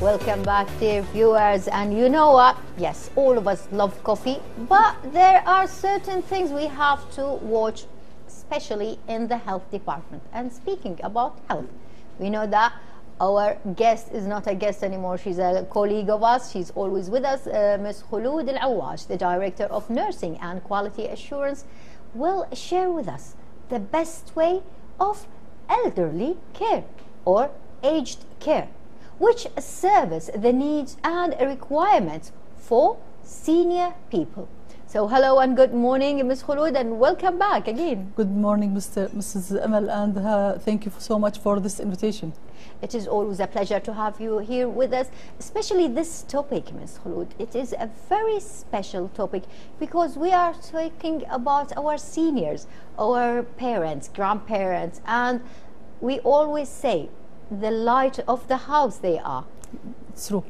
Welcome back, dear viewers. And you know what? Yes, all of us love coffee, but there are certain things we have to watch, especially in the health department. And speaking about health, we know that our guest is not a guest anymore. She's a colleague of us. She's always with us. Ms. Kholoud Alwahsh, the Director of Nursing and Quality Assurance, will share with us the best way of elderly care or aged care, which serves the needs and requirements for senior people. So hello and good morning, Ms. Kholoud, and welcome back again. Good morning, Mrs. Amal, and thank you so much for this invitation. It is always a pleasure to have you here with us, especially this topic, Ms. Kholoud. It is a very special topic because we are talking about our seniors, our parents, grandparents, and we always say the light of the house they are. It's true.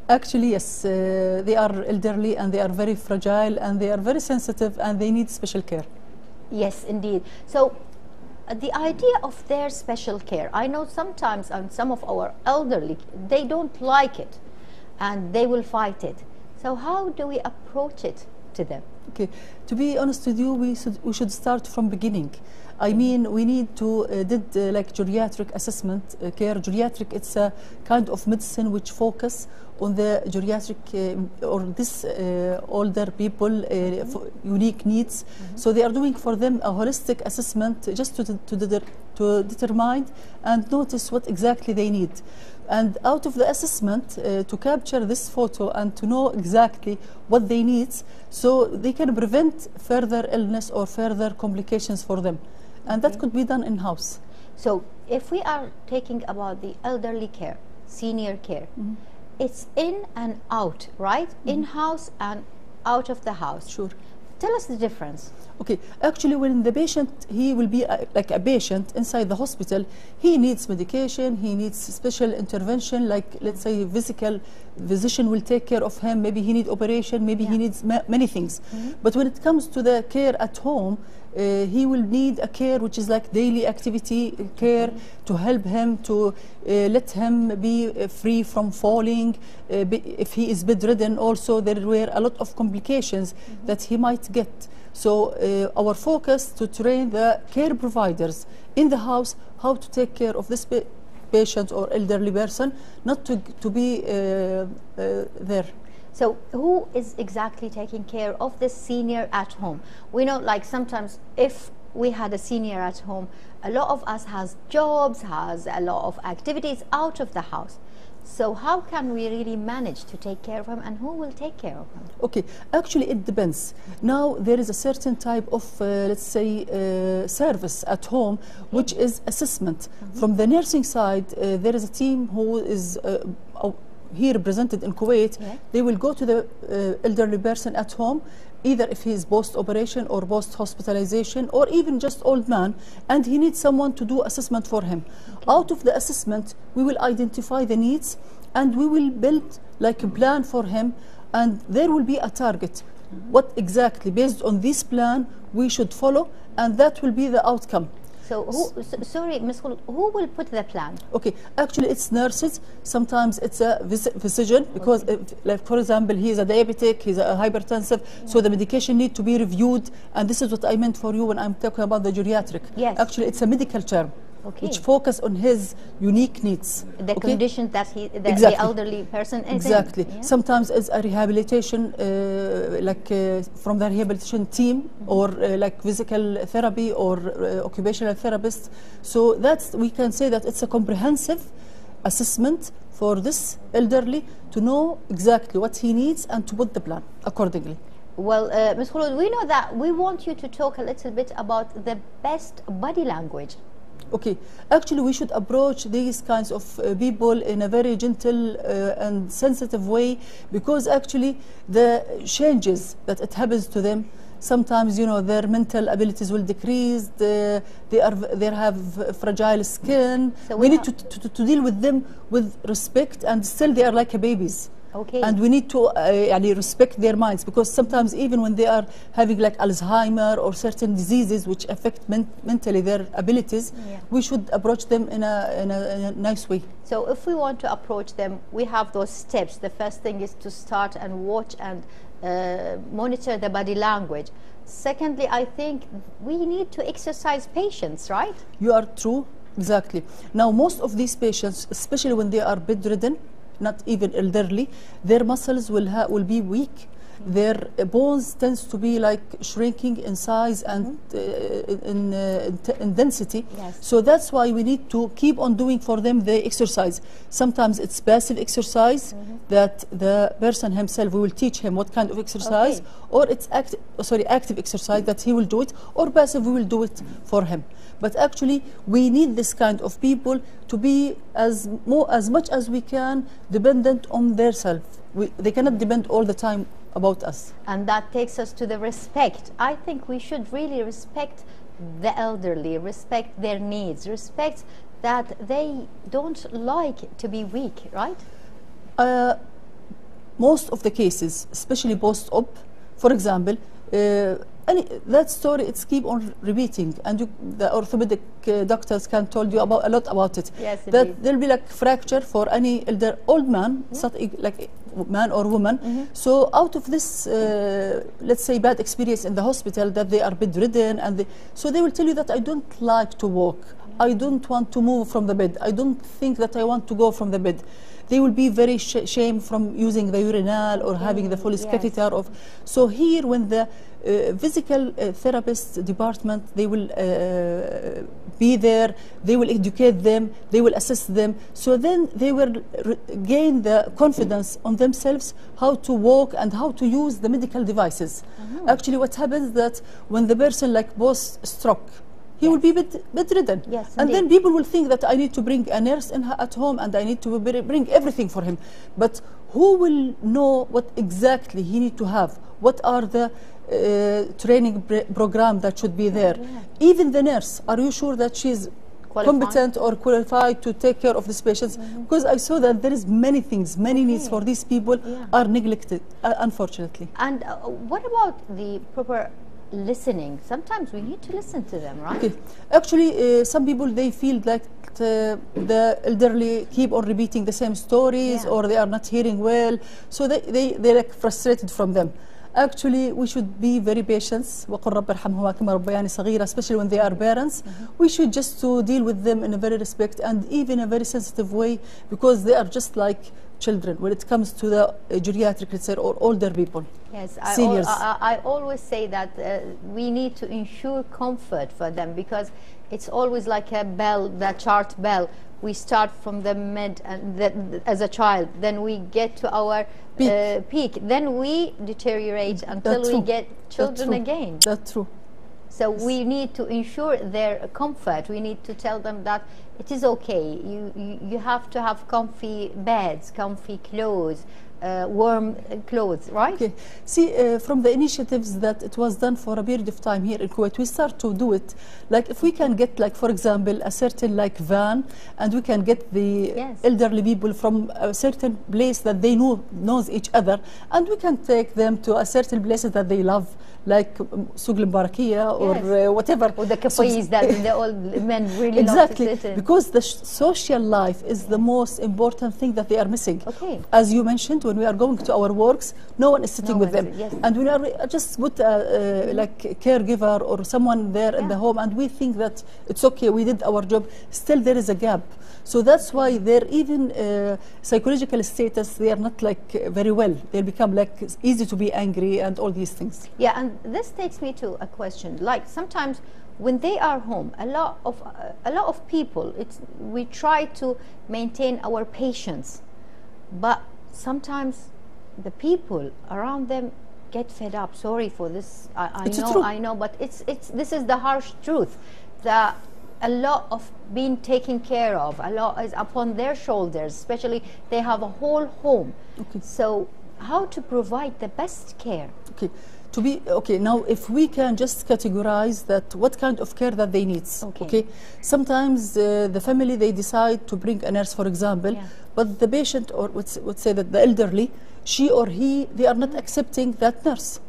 Actually, yes, they are elderly and they are very fragile and they are very sensitive and they need special care. Yes, indeed. So the idea of their special care, I know sometimes some of our elderly, they don't like it and they will fight it. So how do we approach it to them? Okay, to be honest with you, we should start from beginning. I mean, we need to like geriatric assessment care. Geriatric, it's a kind of medicine which focus on the geriatric or this older people unique needs. So they are doing for them a holistic assessment just to determine and notice what exactly they need. And out of the assessment, to capture this photo and to know exactly what they need, so they can prevent further illness or further complications for them. And that could be done in-house. So if we are talking about the elderly care, senior care, it's in and out, right? In-house and out of the house. Sure. Tell us the difference. Okay, actually when the patient, he will be like a patient inside the hospital, he needs medication, he needs special intervention, like let's say physician will take care of him, maybe he needs operation, maybe he needs many things. But when it comes to the care at home, he will need a care which is like daily activity care to help him, to let him be free from falling. If he is bedridden also, there were a lot of complications that he might get. So our focus to train the care providers in the house how to take care of this patient or elderly person, not to be there. So who is exactly taking care of the senior at home? We know, like sometimes if we had a senior at home, a lot of us has jobs, has a lot of activities out of the house. So how can we really manage to take care of him, and who will take care of him? Okay, actually it depends. Now there is a certain type of, let's say, service at home, which is assessment. From the nursing side, there is a team who is here represented in Kuwait. They will go to the elderly person at home, either if he is post-operation or post-hospitalization or even just old man, and he needs someone to do assessment for him. Out of the assessment, we will identify the needs and we will build like a plan for him, and there will be a target. What exactly, based on this plan, we should follow, and that will be the outcome. So sorry, Ms. Kholoud, who will put the plan? Okay, actually it's nurses, sometimes it's a physician, because if, like for example, he is a diabetic, he's a hypertensive, so the medication need to be reviewed, and this is what I meant for you when I'm talking about the geriatric. Yes. Actually it's a medical term. Which focus on his unique needs. The condition that the elderly person is in. Sometimes it's a rehabilitation, from the rehabilitation team, or like physical therapy or occupational therapist. So that's, we can say that it's a comprehensive assessment for this elderly to know exactly what he needs and to put the plan accordingly. Well, Ms. Kholoud, we know that we want you to talk a little bit about the best body language. Okay, actually we should approach these kinds of people in a very gentle and sensitive way, because actually the changes that it happens to them, sometimes, you know, their mental abilities will decrease, they have fragile skin. So we need to deal with them with respect, and still they are like babies. Okay. And we need to يعني respect their minds, because sometimes even when they are having like Alzheimer or certain diseases which affect mentally their abilities, we should approach them in a nice way. So if we want to approach them, we have those steps. The first thing is to start and watch and monitor the body language. Secondly, I think we need to exercise patience, right? You are true, exactly. Now, most of these patients, especially when they are bedridden, not even elderly, their muscles will be weak. Their bones tends to be like shrinking in size and in density. Yes. So that's why we need to keep on doing for them the exercise. Sometimes it's passive exercise that the person himself, we will teach him what kind of exercise, or it's active exercise that he will do it, or passive, we will do it for him. But actually, we need this kind of people to be as much as we can dependent on their self. They cannot depend all the time about us. And that takes us to the respect. I think we should really respect the elderly, respect their needs, respect that they don't like to be weak, right? Most of the cases, especially post-op, for example, that story, it's keep on repeating, and the orthopedic doctors can tell you a lot about it. Yes, that there'll be like fracture for any old man, it's not like man or woman. So out of this, let's say, bad experience in the hospital, that they are bedridden, and so they will tell you that I don't like to walk, I don't want to move from the bed, I don't think that I want to go from the bed. They will be very ashamed from using the urinal or having the full catheter. So here, when the physical therapist department, they will be there, they will educate them, they will assist them, so then they will gain the confidence on themselves how to walk and how to use the medical devices. Actually, what happens is that when the person like post-stroke, he will be bedridden. Yes, and then people will think that I need to bring a nurse at home and I need to bring everything for him. But who will know what exactly he need to have? What are the training program that should be there? Even the nurse, are you sure that she's competent or qualified to take care of these patients? Because I saw that there is many things, many needs for these people are neglected, unfortunately. And what about the proper listening? Sometimes we need to listen to them, right? Okay. Actually, some people, they feel like the elderly keep on repeating the same stories, or they are not hearing well, so they're like frustrated from them. Actually, we should be very patient, وقل رب ارحمهما كما ربياني صغيرة, especially when they are parents. We should just to deal with them in a very respect and even a very sensitive way, because they are just like children when it comes to the geriatric, let's say, or older people. Yes, seniors. I always say that we need to ensure comfort for them, because it's always like a bell, the chart bell. We start from the mid and as a child, then we get to our peak, then we deteriorate until we get children again. That's true. So we need to ensure their comfort. We need to tell them that it is okay. You have to have comfy beds, comfy clothes, warm clothes, right? Okay. See, from the initiatives that it was done for a period of time here in Kuwait, we start to do it. Like if we can get, like for example, a certain like van, and we can get the elderly people from a certain place that they knows each other, and we can take them to a certain places that they love, like Souk al-Mbarakiya or whatever. Or the cafes that the old men really love to sit in. Because the social life is the most important thing that they are missing. Okay. As you mentioned, when we are going to our works, no one is sitting with them. And we are just put like a caregiver or someone there in the home, and we think that it's okay, we did our job. Still there is a gap. So that's why their even psychological status, they are not like very well. They become like easy to be angry and all these things. Yeah, and this takes me to a question. Like sometimes when they are home, a lot of people, we try to maintain our patience, but sometimes the people around them get fed up. Sorry for this. I know, but this is the harsh truth. That a lot of being taken care of, a lot is upon their shoulders, especially they have a whole home. Okay. So how to provide the best care? Okay. To be okay, now if we can just categorize that what kind of care that they need. Okay. Sometimes the family, they decide to bring a nurse, for example, but the patient, or let's say that the elderly, she or he, they are not accepting that nurse.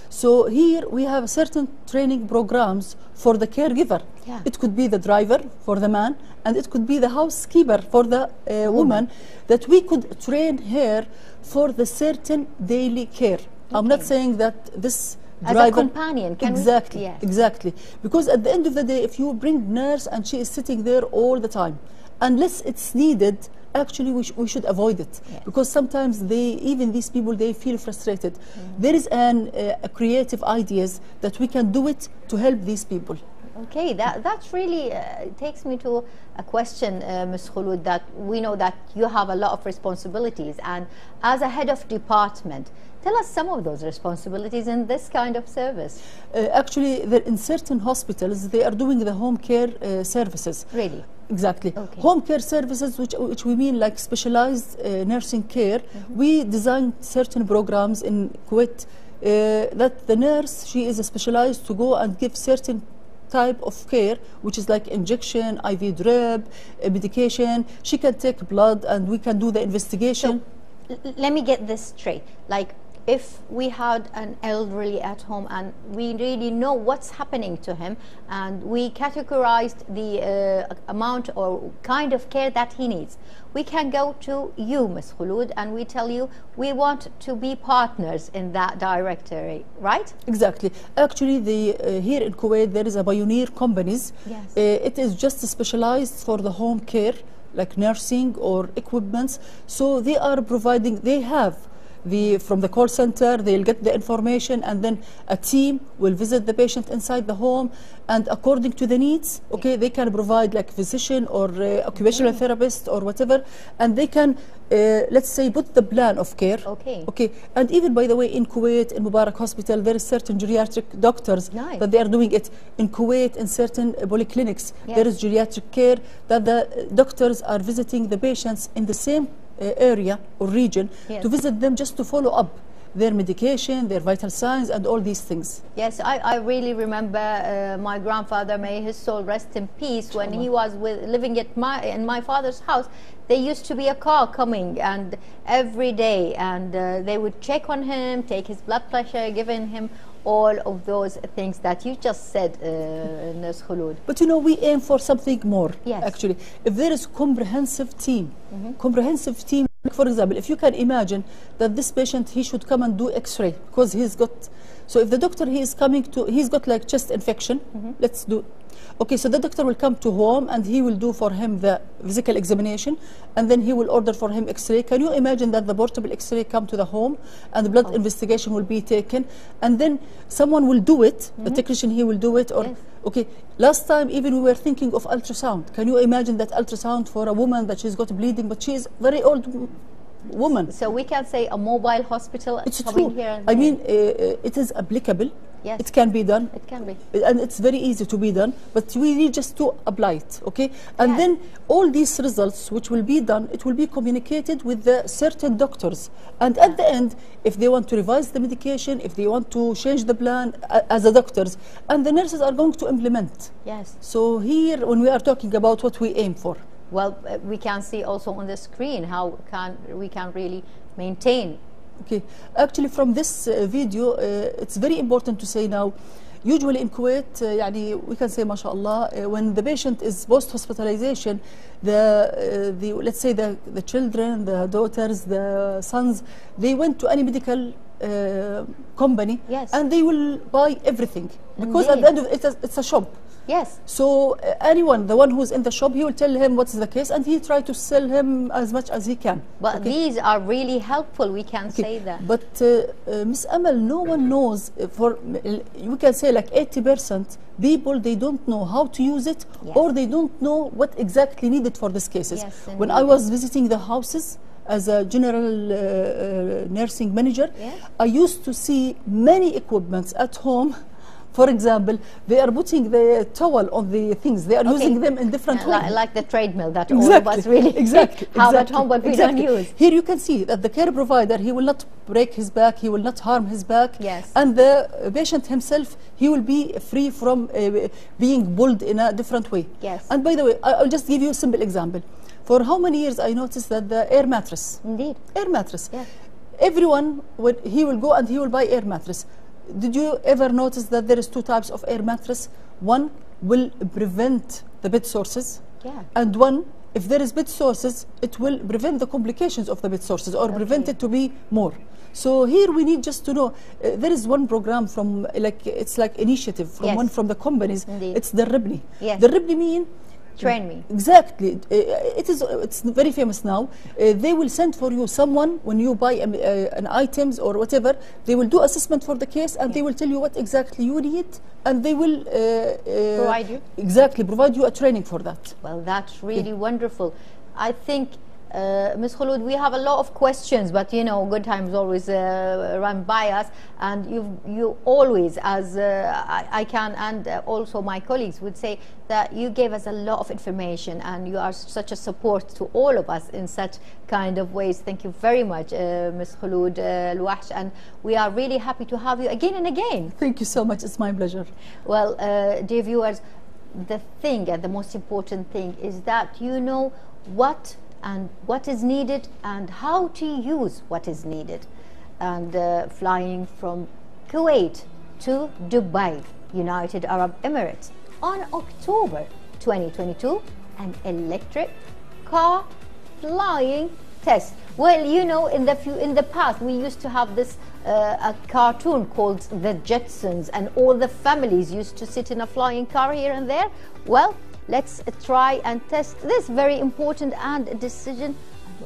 So here we have certain training programs for the caregiver. It could be the driver for the man, and it could be the housekeeper for the woman, that we could train her for the certain daily care. I'm not saying that this driver, as a companion, can exactly, we? Exactly. Because at the end of the day, if you bring nurse and she is sitting there all the time, unless it's needed, actually we should avoid it. Because sometimes even these people, they feel frustrated. There is a creative ideas that we can do it to help these people. Okay, that's really takes me to a question, Ms. Kholoud, that we know that you have a lot of responsibilities, and as a head of department, tell us some of those responsibilities in this kind of service. Actually, in certain hospitals, they are doing the home care services. Really? Exactly. Home care services, which we mean like specialized nursing care. We designed certain programs in Kuwait that the nurse, she is specialized to go and give certain type of care, which is like injection, IV drip, medication. She can take blood and we can do the investigation. So, let me get this straight. Like, if we had an elderly at home and we really know what's happening to him, and we categorized the amount or kind of care that he needs, we can go to you, Ms. Kholoud, and we tell you we want to be partners in that directory, right? Exactly. Actually, here in Kuwait, there is a pioneer companies. It is just specialized for the home care, like nursing or equipments. So they are providing, they have from the call center, they'll get the information, and then a team will visit the patient inside the home, and according to the needs, they can provide like physician or occupational therapist or whatever, and they can let's say put the plan of care. And even, by the way, in Kuwait, in Mubarak Hospital, there is certain geriatric doctors that they are doing it. In Kuwait, in certain polyclinics, there is geriatric care that the doctors are visiting the patients in the same area or region to visit them, just to follow up their medication, their vital signs, and all these things. Yes, I really remember my grandfather, may his soul rest in peace, when he was living in my father's house. There used to be a car coming and every day, and they would check on him, take his blood pressure, giving him all of those things that you just said, Ms. Kholoud. But you know, we aim for something more. Actually, if there is comprehensive team, for example, if you can imagine that this patient, he should come and do X-ray because he's got, so if the doctor, he's got like chest infection, let's do, so the doctor will come to home and he will do for him the physical examination, and then he will order for him X-ray. Can you imagine that the portable X-ray come to the home and the blood investigation will be taken, and then someone will do it, the technician, he will do it, or last time even we were thinking of ultrasound. Can you imagine that ultrasound for a woman that she's got bleeding, but she's very old woman? So we can say a mobile hospital. It's true. Here I mean, it is applicable. It can be done. It can be. And it's very easy to be done, but we need just to apply it, And then all these results, which will be done, it will be communicated with the certain doctors. And at the end, if they want to revise the medication, if they want to change the plan as a doctors, and the nurses are going to implement. So here, when we are talking about what we aim for. Well, we can see also on the screen how we can really maintain. Actually, from this video, it's very important to say now, usually in Kuwait, we can say, mashallah, when the patient is post-hospitalization, let's say the children, the daughters, the sons, they went to any medical company, and they will buy everything, because at the end of it, it's a shop. So anyone, the one who's in the shop, he will tell him what is the case, and he try to sell him as much as he can. But these are really helpful, we can say that. But Ms. Amal, no one knows, we can say like 80% people, they don't know how to use it, or they don't know what exactly needed for these cases. When I was visiting the houses as a general nursing manager, I used to see many equipments at home, For example, they are putting the towel on the things. They are using them in different ways. Like the treadmill that all of us really have at home, but we don't use. Here you can see that the care provider, he will not break his back, he will not harm his back. Yes. And the patient himself, he will be free from being pulled in a different way. Yes. And by the way, I'll just give you a simple example. For how many years I noticed that the air mattress. Indeed. Air mattress. Yeah. Everyone, he will go and he will buy air mattress. Did you ever notice that there is two types of air mattress? One will prevent the bed sources. Yeah. And one, if there is bed sources, it will prevent the complications of the bed sources or prevent it to be more. So here we need just to know, there is one program from, it's like initiative from one from the companies. Indeed. It's the Ribni. Yes. The Ribni mean train me. Exactly. It's very famous now. They will send for you someone when you buy an items or whatever. They will do assessment for the case and they will tell you what exactly you need, and they will provide you. Exactly, provide you a training for that. Well, that's really wonderful. I think, Ms. Kholoud, we have a lot of questions, but you know, good times always run by us, and you always, as I can, and also my colleagues would say, that you gave us a lot of information, and you are such a support to all of us in such kind of ways. Thank you very much, Ms. Kholoud Alwahsh, and we are really happy to have you again and again. Thank you so much. It's my pleasure. Well, dear viewers, the thing and the most important thing is that you know what is needed and how to use what is needed. And flying from Kuwait to Dubai, United Arab Emirates, on October 2022, an electric car flying test. Well, you know, in the past we used to have this a cartoon called The Jetsons, and all the families used to sit in a flying car here and there. Well, let's try and test this very important and decision.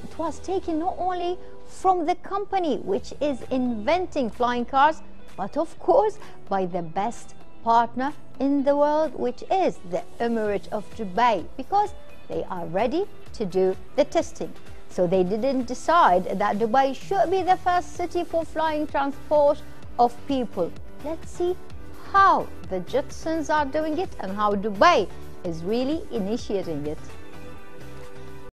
It was taken not only from the company which is inventing flying cars, but of course by the best partner in the world, which is the Emirate of Dubai, because they are ready to do the testing. So they didn't decide that Dubai should be the first city for flying transport of people. Let's see how the Jetsons are doing it and how Dubai is really initiating it.